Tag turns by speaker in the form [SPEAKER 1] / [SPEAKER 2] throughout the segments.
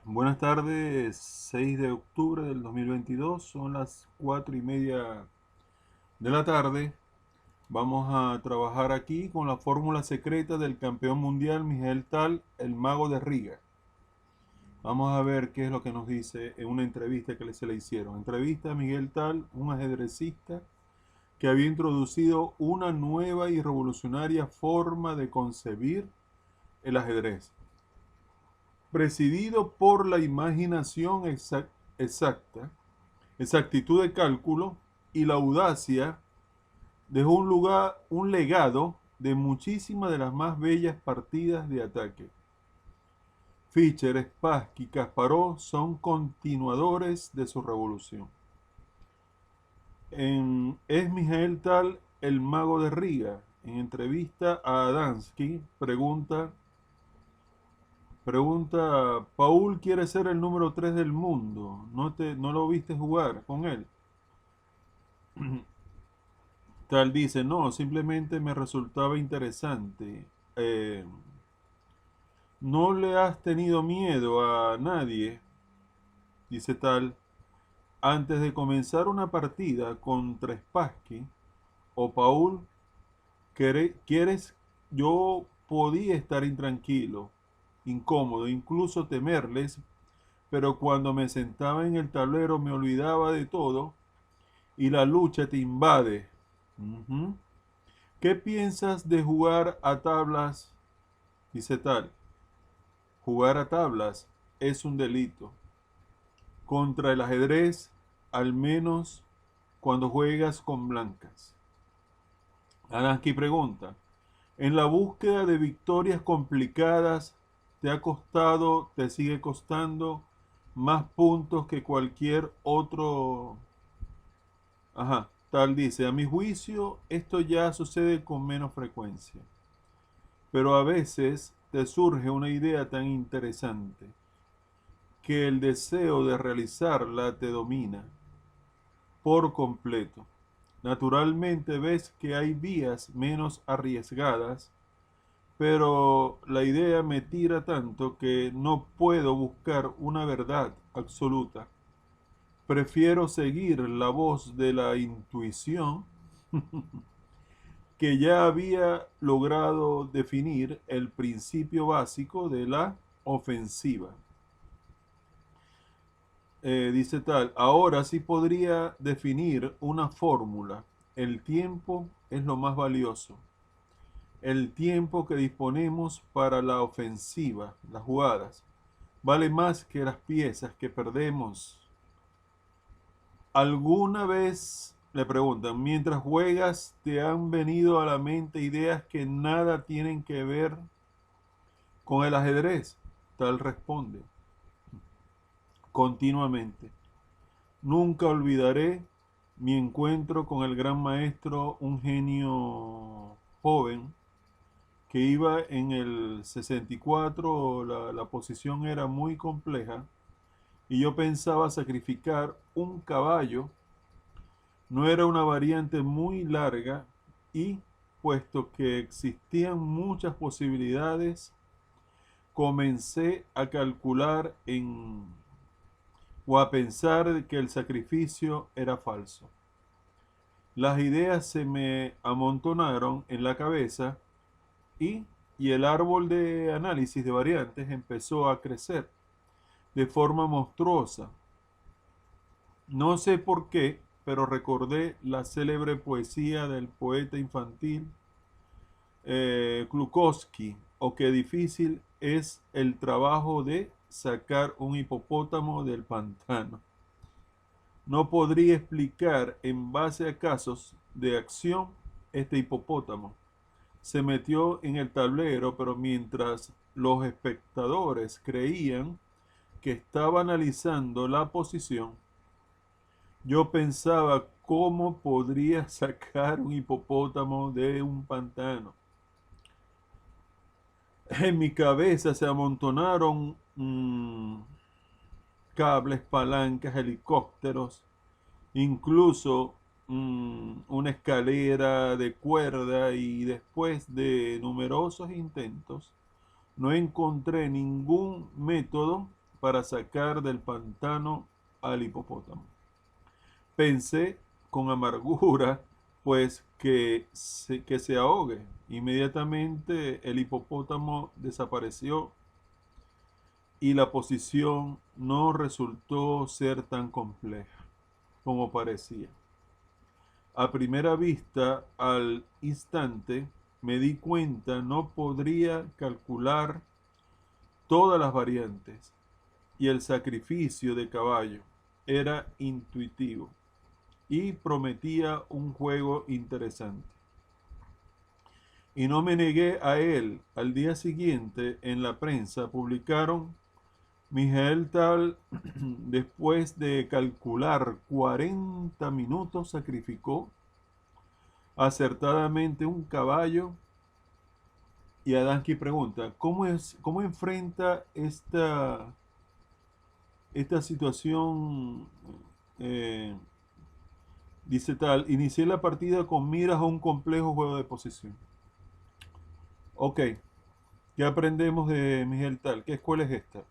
[SPEAKER 1] Buenas tardes, 6 de octubre del 2022, son las 4:30 de la tarde. Vamos a trabajar aquí con la fórmula secreta del campeón mundial Miguel Tal, el mago de Riga. Vamos a ver qué es lo que nos dice en una entrevista que se le hicieron. Entrevista a Miguel Tal, un ajedrecista que había introducido una nueva y revolucionaria forma de concebir el ajedrez, presidido por la imaginación exacta, exactitud de cálculo y la audacia, dejó un legado de muchísimas de las más bellas partidas de ataque. Fischer, Spassky y Kasparov son continuadores de su revolución. Es Mijael Tal, el mago de Riga. En entrevista a Adansky, pregunta, Paul quiere ser el número 3 del mundo. ¿No lo viste jugar con él? Tal dice, no, simplemente me resultaba interesante. Eh, ¿No le has tenido miedo a nadie? Dice Tal, antes de comenzar una partida contra Spassky o Paul, ¿quieres? Yo podía estar intranquilo, incómodo, incluso temerles, pero cuando me sentaba en el tablero me olvidaba de todo y la lucha te invade. Ujú. ¿Qué piensas de jugar a tablas? Dice Tal, jugar a tablas es un delito. Contra el ajedrez, al menos cuando juegas con blancas. Adansky pregunta, en la búsqueda de victorias complicadas, ¿te ha costado, te sigue costando más puntos que cualquier otro? Ajá, Tal dice, a mi juicio, esto ya sucede con menos frecuencia, pero a veces te surge una idea tan interesante que el deseo de realizarla te domina por completo. Naturalmente ves que hay vías menos arriesgadas, pero la idea me tira tanto que no puedo buscar una verdad absoluta. Prefiero seguir la voz de la intuición que ya había logrado definir el principio básico de la ofensiva. Dice Tal, ahora sí podría definir una fórmula. El tiempo es lo más valioso. El tiempo que disponemos para la ofensiva, las jugadas, vale más que las piezas que perdemos. ¿Alguna vez, le preguntan, mientras juegas, te han venido a la mente ideas que nada tienen que ver con el ajedrez? Tal responde, continuamente. Nunca olvidaré mi encuentro con el gran maestro, un genio joven que iba en el 64, la posición era muy compleja y yo pensaba sacrificar un caballo, no era una variante muy larga y puesto que existían muchas posibilidades, comencé a calcular o a pensar que el sacrificio era falso. Las ideas se me amontonaron en la cabeza y, y el árbol de análisis de variantes empezó a crecer de forma monstruosa. No sé por qué, pero recordé la célebre poesía del poeta infantil Klukowski, o qué difícil es el trabajo de sacar un hipopótamo del pantano. No podría explicar en base a casos de acción este hipopótamo. Se metió en el tablero, pero mientras los espectadores creían que estaba analizando la posición, yo pensaba cómo podría sacar un hipopótamo de un pantano. En mi cabeza se amontonaron cables, palancas, helicópteros, incluso una escalera de cuerda y después de numerosos intentos no encontré ningún método para sacar del pantano al hipopótamo. Pensé con amargura, pues que se ahogue. Inmediatamente el hipopótamo desapareció y la posición no resultó ser tan compleja como parecía. A primera vista, al instante, me di cuenta no podría calcular todas las variantes y el sacrificio de caballo era intuitivo y prometía un juego interesante. Y no me negué a él. Al día siguiente, en la prensa, publicaron: Mijael Tal, después de calcular 40 minutos, sacrificó acertadamente un caballo. Y Adansky pregunta, ¿cómo enfrenta esta situación? Eh, Dice Tal, inicié la partida con miras a un complejo juego de posición. Ok, ¿qué aprendemos de Miguel Tal? ¿Qué escuela es esta?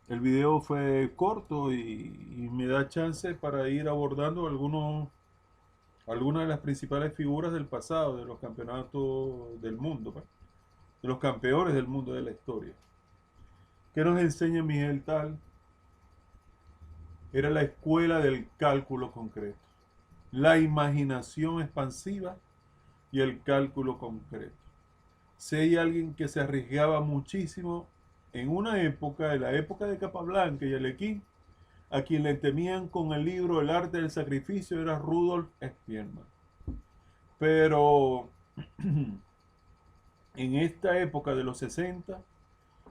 [SPEAKER 1] El video fue corto y me da chance para ir abordando algunas de las principales figuras del pasado, de los campeonatos del mundo, pues, de los campeones del mundo de la historia. ¿Qué nos enseña Miguel Tal? Era la escuela del cálculo concreto, la imaginación expansiva y el cálculo concreto. Si hay alguien que se arriesgaba muchísimo en una época, en la época de Capablanca y Alequín, a quien le temían con el libro El arte del sacrificio era Rudolf Spearman. Pero en esta época de los 60,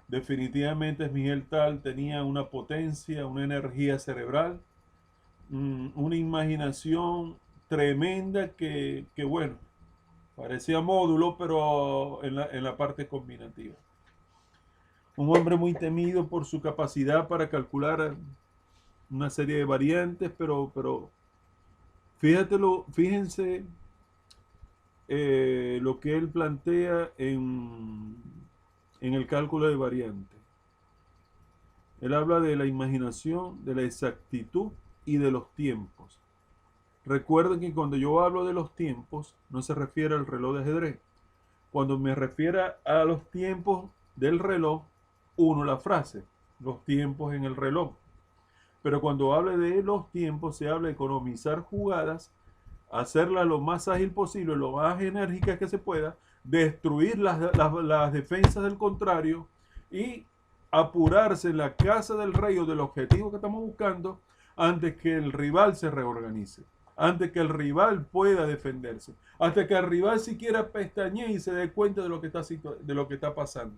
[SPEAKER 1] definitivamente Miguel Tal tenía una potencia, una energía cerebral, una imaginación tremenda que bueno, parecía módulo, pero en la parte combinativa. Un hombre muy temido por su capacidad para calcular una serie de variantes, pero fíjense lo que él plantea en el cálculo de variantes. Él habla de la imaginación, de la exactitud y de los tiempos. Recuerden que cuando yo hablo de los tiempos, no se refiere al reloj de ajedrez. Cuando me refiero a los tiempos del reloj, uno la frase, los tiempos en el reloj. Pero cuando hable de los tiempos, se habla de economizar jugadas, hacerlas lo más ágil posible, lo más enérgicas que se pueda, destruir las defensas del contrario y apurarse en la casa del rey o del objetivo que estamos buscando antes que el rival se reorganice, antes que el rival pueda defenderse, hasta que el rival siquiera pestañee y se dé cuenta de lo que está pasando.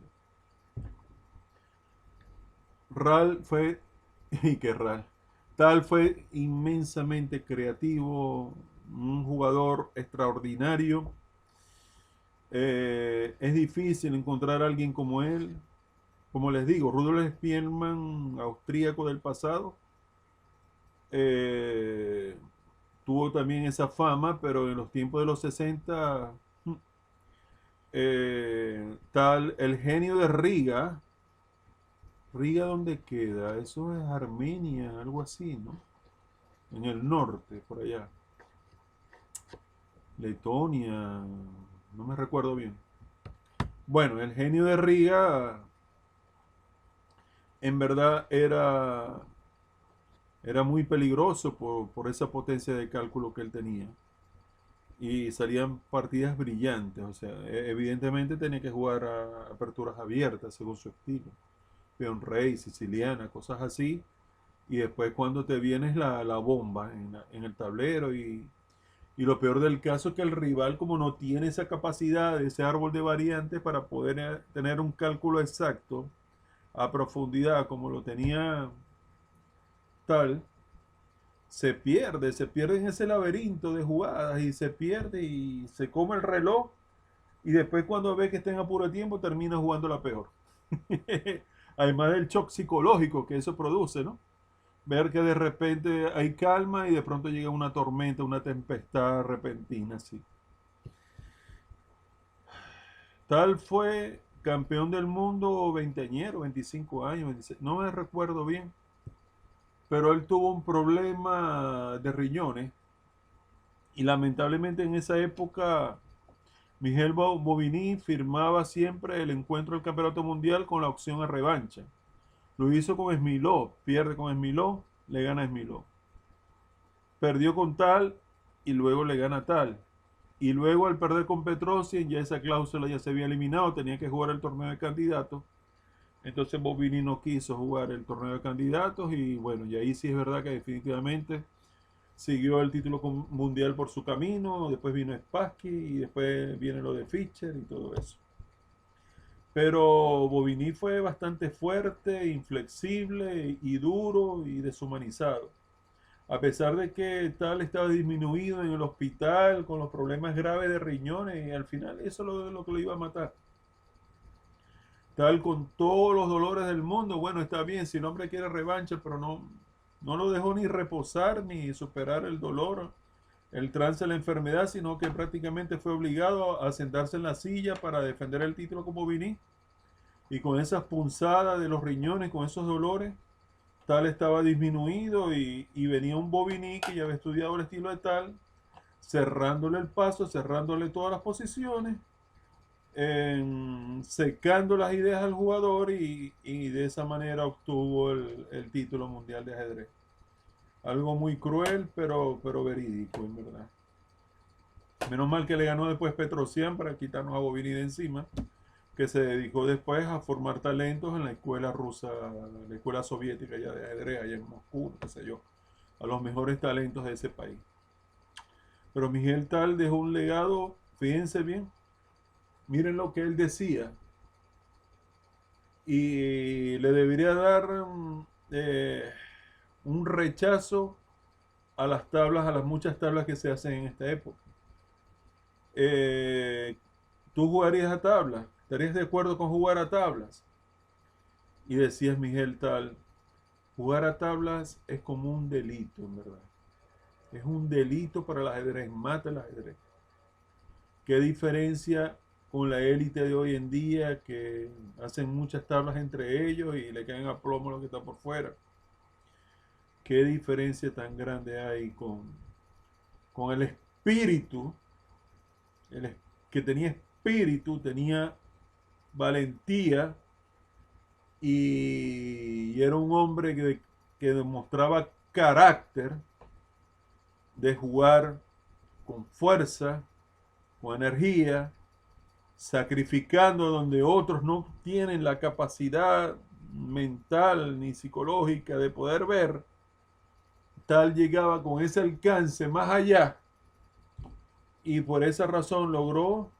[SPEAKER 1] Ral fue, y que Ral, Tal fue inmensamente creativo, un jugador extraordinario. Es difícil encontrar a alguien como él. Como les digo, Rudolf Spielmann, austríaco del pasado, tuvo también esa fama, pero en los tiempos de los 60, Tal, el genio de Riga. ¿Riga dónde queda? Eso es Armenia, algo así, ¿no? En el norte, por allá. Letonia, no me recuerdo bien. Bueno, el genio de Riga en verdad era muy peligroso por esa potencia de cálculo que él tenía. Y salían partidas brillantes, o sea, evidentemente tenía que jugar a aperturas abiertas según su estilo. Peón rey, siciliana, cosas así. Y después cuando te vienes la bomba en el tablero y lo peor del caso es que el rival, como no tiene esa capacidad, ese árbol de variantes para poder tener un cálculo exacto a profundidad como lo tenía Tal, se pierde en ese laberinto de jugadas y se pierde y se come el reloj y después cuando ve que está en apuro de tiempo termina jugando la peor. Además del shock psicológico que eso produce, ¿no? Ver que de repente hay calma y de pronto llega una tormenta, una tempestad repentina, así. Tal fue campeón del mundo veinteañero, 25 años, 26, no me recuerdo bien, pero él tuvo un problema de riñones y lamentablemente en esa época Miguel Bovini firmaba siempre el encuentro del campeonato mundial con la opción a revancha. Lo hizo con Smilov, pierde con Smilov, le gana a Smilov. Perdió con Tal y luego le gana Tal. Y luego al perder con Petrosian, ya esa cláusula ya se había eliminado, tenía que jugar el torneo de candidatos. Entonces Bovini no quiso jugar el torneo de candidatos y bueno, y ahí sí es verdad que definitivamente siguió el título mundial por su camino, después vino Spassky y después viene lo de Fischer y todo eso. Pero Bovini fue bastante fuerte, inflexible y duro y deshumanizado. A pesar de que Tal estaba disminuido en el hospital con los problemas graves de riñones, y al final eso es lo que lo iba a matar. Tal con todos los dolores del mundo, bueno, está bien, si el hombre quiere revancha, pero no lo dejó ni reposar ni superar el dolor, el trance de la enfermedad, sino que prácticamente fue obligado a sentarse en la silla para defender el título como Bovini. Y con esas punzadas de los riñones, con esos dolores, Tal estaba disminuido y venía un Bovini que ya había estudiado el estilo de Tal, cerrándole el paso, cerrándole todas las posiciones, secando las ideas al jugador y de esa manera obtuvo el título mundial de ajedrez. Algo muy cruel, pero verídico, en verdad. Menos mal que le ganó después Petrosian para quitarnos a Bovini de encima, que se dedicó después a formar talentos en la escuela rusa, la escuela soviética ya de ajedrez, allá en Moscú, qué sé yo, a los mejores talentos de ese país. Pero Miguel Tal dejó un legado, fíjense bien, miren lo que él decía, y le debería dar un rechazo a las tablas, a las muchas tablas que se hacen en esta época. ¿Tú jugarías a tablas? ¿Estarías de acuerdo con jugar a tablas? Y decías, Miguel Tal, jugar a tablas es como un delito, en verdad. Es un delito para el ajedrez, mata el ajedrez. ¿Qué diferencia con la élite de hoy en día que hacen muchas tablas entre ellos y le caen a plomo lo que está por fuera? ¿Qué diferencia tan grande hay con el espíritu, que tenía espíritu, tenía valentía y era un hombre que demostraba carácter de jugar con fuerza, con energía, sacrificando donde otros no tienen la capacidad mental ni psicológica de poder ver? Tal llegaba con ese alcance más allá y por esa razón logró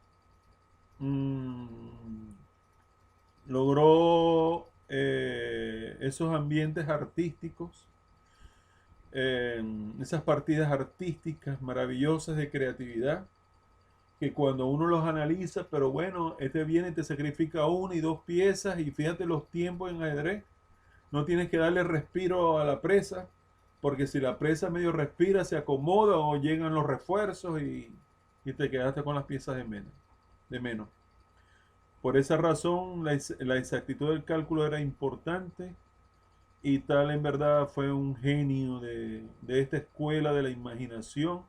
[SPEAKER 1] esos ambientes artísticos, esas partidas artísticas maravillosas de creatividad, que cuando uno los analiza, pero bueno, este viene y te sacrifica una y dos piezas y fíjate los tiempos en ajedrez, no tienes que darle respiro a la presa, porque si la presa medio respira, se acomoda o llegan los refuerzos y te quedaste con las piezas de menos. Por esa razón, la exactitud del cálculo era importante y Tal en verdad fue un genio de esta escuela de la imaginación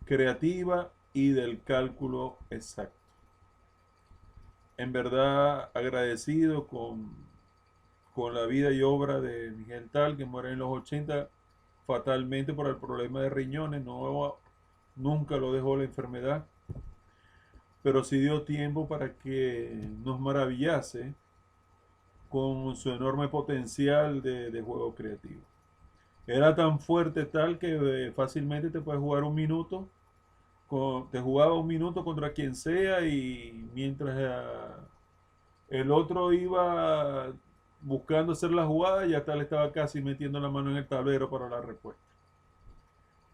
[SPEAKER 1] creativa y del cálculo exacto. En verdad agradecido con la vida y obra de Miguel Tal, que muere en los 80 fatalmente por el problema de riñones, nunca lo dejó la enfermedad, pero sí dio tiempo para que nos maravillase con su enorme potencial de juego creativo. Era tan fuerte Tal que fácilmente te puedes jugar un minuto, te jugaba un minuto contra quien sea y mientras el otro iba buscando hacer la jugada, ya Tal estaba casi metiendo la mano en el tablero para la respuesta.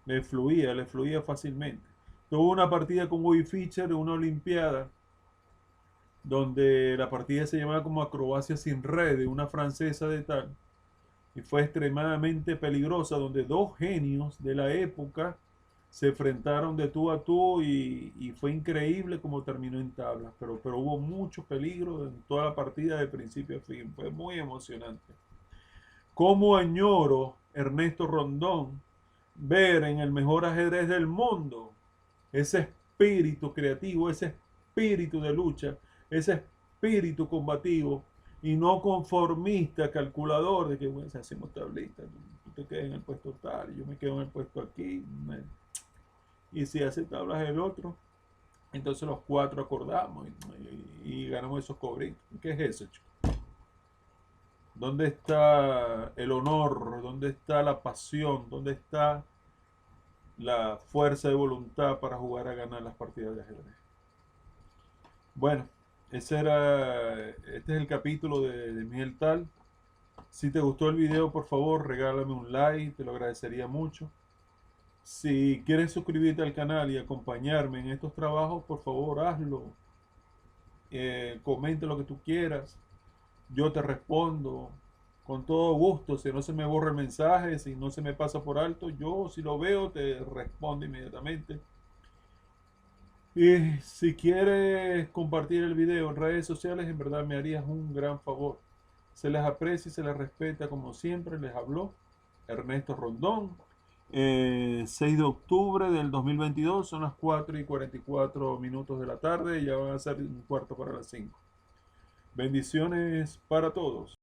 [SPEAKER 1] Le fluía fácilmente. Tuvo una partida con Bobby Fischer en una olimpiada, donde la partida se llamaba como Acrobacia sin red, de una francesa de Tal, y fue extremadamente peligrosa, donde dos genios de la época se enfrentaron de tú a tú y fue increíble como terminó en tablas, pero hubo mucho peligro en toda la partida de principio a fin, fue muy emocionante. Cómo añoro, Ernesto Rondón, ver en el mejor ajedrez del mundo ese espíritu creativo, ese espíritu de lucha, ese espíritu combativo y no conformista, calculador, de que bueno, si hacemos tablita, tú te quedas en el puesto tal, y yo me quedo en el puesto aquí, y si hace tablas el otro, entonces los cuatro acordamos y ganamos esos cobritos. ¿Qué es eso, chico? ¿Dónde está el honor? ¿Dónde está la pasión? ¿Dónde está la fuerza de voluntad para jugar a ganar las partidas de ajedrez? Bueno, este es el capítulo de Miguel Tal. Si te gustó el video, por favor, regálame un like, te lo agradecería mucho. Si quieres suscribirte al canal y acompañarme en estos trabajos, por favor, hazlo. Comenta lo que tú quieras. Yo te respondo con todo gusto. Si no se me borra el mensaje, si no se me pasa por alto, yo si lo veo te respondo inmediatamente. Y si quieres compartir el video en redes sociales, en verdad me harías un gran favor. Se les aprecia y se les respeta como siempre. Les habló Ernesto Rondón. 6 de octubre del 2022, son las 4:44 de la tarde, ya van a ser un cuarto para las 5. Bendiciones para todos.